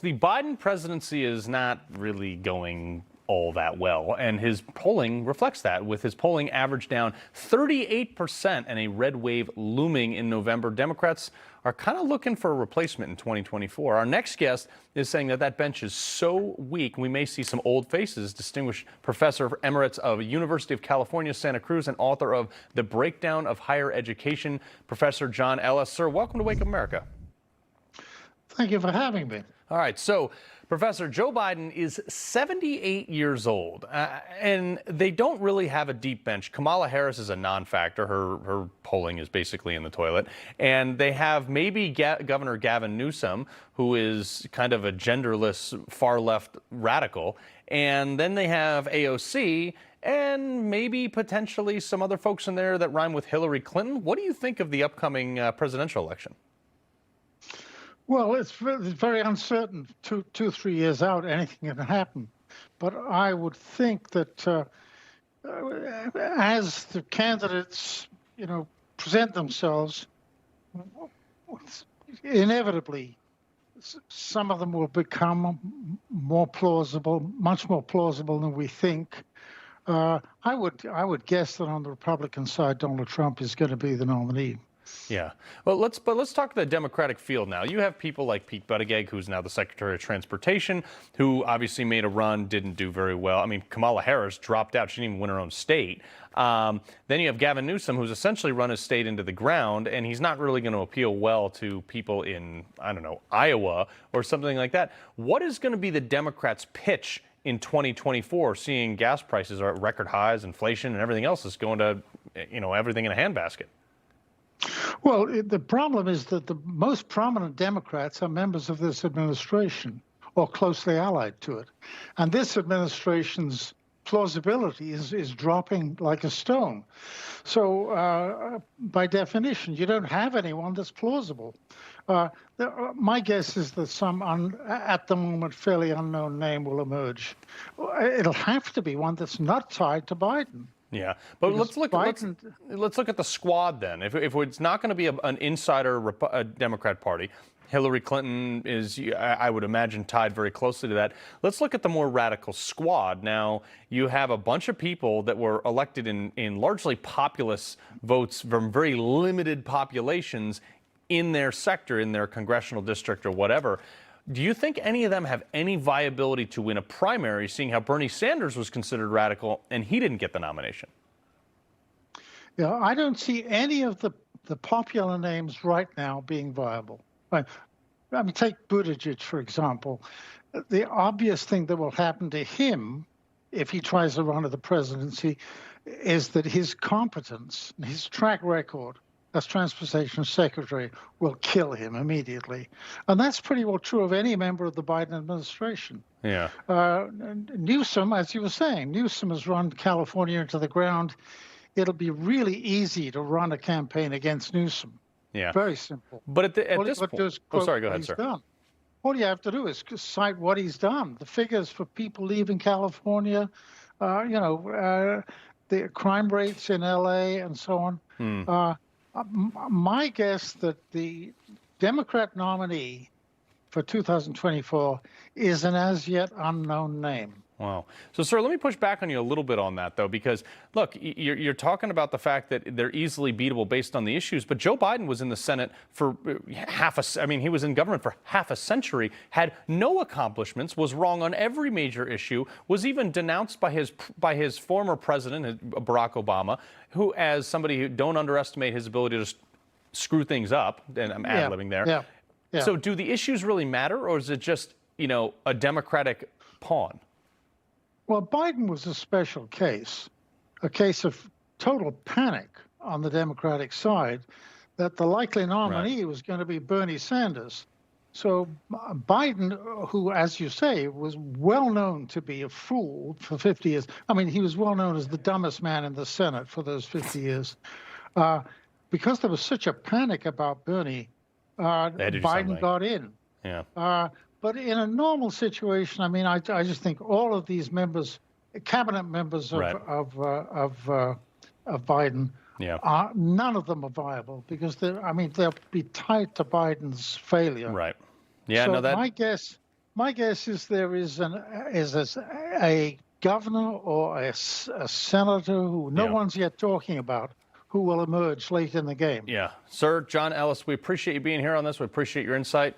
The Biden presidency is not really going all that well, and his polling reflects that, with his polling average down 38% and a red wave looming in November. Democrats are kind of looking for a replacement in 2024. Our next guest is saying that that bench is so weak we may see some old faces. Distinguished Professor Emeritus of University of California, Santa Cruz, and author of The Breakdown of Higher Education, Professor John Ellis. Sir, welcome to Wake Up America. Thank you for having me. All right, so Professor, Joe Biden is 78 years old, and they don't really have a deep bench. Kamala Harris is a non-factor. Her polling is basically in the toilet. And they have maybe Governor Gavin Newsom, who is kind of a genderless far-left radical. And then they have AOC and maybe potentially some other folks in there that rhyme with Hillary Clinton. What do you think of the upcoming presidential election? Well, it's very uncertain. 3 years out, anything can happen. But I would think that as the candidates, present themselves, inevitably, some of them will become more plausible, much more plausible than we think. I would guess that on the Republican side, Donald Trump is going to be the nominee. Yeah. Well, let's talk the Democratic field now. You have people like Pete Buttigieg, who's now the Secretary of Transportation, who obviously made a run, didn't do very well. I mean, Kamala Harris dropped out. She didn't even win her own state. Then you have Gavin Newsom, who's essentially run his state into the ground, and he's not really going to appeal well to people in, I don't know, Iowa or something like that. What is going to be the Democrats' pitch in 2024, seeing gas prices are at record highs, inflation, and everything else is going to, everything in a handbasket? Well, the problem is that the most prominent Democrats are members of this administration or closely allied to it. And this administration's plausibility is dropping like a stone. So by definition, you don't have anyone that's plausible. My guess is that some, at the moment, fairly unknown name will emerge. It'll have to be one that's not tied to Biden. Yeah, but let's look at the squad then. If it's not going to be an insider Democrat Party, Hillary Clinton is, I would imagine, tied very closely to that. Let's look at the more radical squad. Now, you have a bunch of people that were elected in largely populist votes from very limited populations in their sector, in their congressional district or whatever. Do you think any of them have any viability to win a primary, seeing how Bernie Sanders was considered radical and he didn't get the nomination? Yeah, I don't see any of the popular names right now being viable. I mean, take Buttigieg, for example. The obvious thing that will happen to him if he tries to run to the presidency is that his competence, his track record as Transportation Secretary will kill him immediately. And that's pretty well true of any member of the Biden administration. Yeah. Newsom, as you were saying, Newsom has run California into the ground. It'll be really easy to run a campaign against Newsom. Yeah. Very simple. But at this point, sorry, go ahead, sir. Done. All you have to do is cite what he's done. The figures for people leaving California, the crime rates in LA and so on. My guess that the Democrat nominee for 2024 is an as yet unknown name. Wow. So, sir, let me push back on you a little bit on that, though, because, look, you're talking about the fact that they're easily beatable based on the issues, but Joe Biden was in the Senate for he was in government for half a century, had no accomplishments, was wrong on every major issue, was even denounced by his former president, Barack Obama, who, as somebody who don't underestimate his ability to screw things up, and I'm ad-libbing there. Yeah. So do the issues really matter, or is it just, a Democratic pawn? Well, Biden was a special case, a case of total panic on the Democratic side that the likely nominee was going to be Bernie Sanders. So Biden, who, as you say, was well known to be a fool for 50 years. I mean, he was well known as the dumbest man in the Senate for those 50 years. Because there was such a panic about Bernie, Biden got in. Yeah. But in a normal situation, I mean, I just think all of these members, cabinet members of Biden, none of them are viable because they'll be tied to Biden's failure. Right. Yeah. So no, that. My guess is there is a governor or a senator who no one's yet talking about who will emerge late in the game. Yeah. Sir, John Ellis, we appreciate you being here on this. We appreciate your insight.